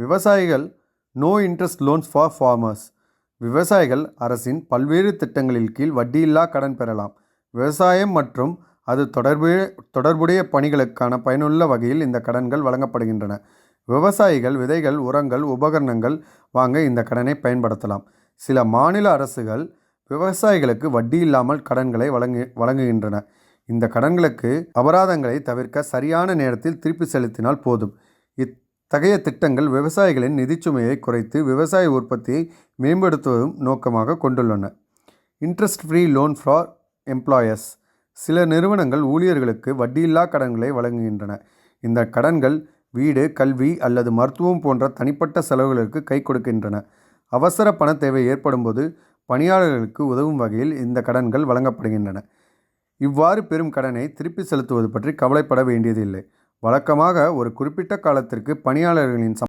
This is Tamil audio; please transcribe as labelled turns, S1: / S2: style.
S1: விவசாயிகள் no interest loans for farmers. விவசாயிகள் அரசின் பல்வேறு திட்டங்களின் கீழ் வட்டியில்லா கடன் பெறலாம். விவசாயம் மற்றும் அது தொடர்புடைய பணிகளுக்கான பயனுள்ள வகையில் இந்த கடன்கள் வழங்கப்படுகின்றன. விவசாயிகள் விதைகள், உரங்கள், உபகரணங்கள் வாங்க இந்த கடனை பயன்படுத்தலாம். சில மாநில அரசுகள் விவசாயிகளுக்கு வட்டி இல்லாமல் கடன்களை வழங்குகின்றன. இந்த கடன்களுக்கு அபராதங்களை தவிர்க்க சரியான நேரத்தில் திருப்பி செலுத்தினால் போதும். இத்தகைய திட்டங்கள் விவசாயிகளின் நிதிச்சுமையை குறைத்து விவசாய உற்பத்தியை மேம்படுத்துவதும் நோக்கமாக கொண்டுள்ளன. Interest free loan for employers. சில நிறுவனங்கள் ஊழியர்களுக்கு வட்டியில்லா கடன்களை வழங்குகின்றன. இந்த கடன்கள் வீடு, கல்வி அல்லது மருத்துவம் போன்ற தனிப்பட்ட செலவுகளுக்கு கை கொடுக்கின்றன. அவசர பண தேவை ஏற்படும்போது பணியாளர்களுக்கு உதவும் வகையில் இந்த கடன்கள் வழங்கப்படுகின்றன. இவ்வாறு பெறும் கடனை திருப்பி செலுத்துவது பற்றி கவலைப்பட வேண்டியதில்லை. வழக்கமாக ஒரு குறிப்பிட்ட காலத்திற்கு பணியாளர்களின்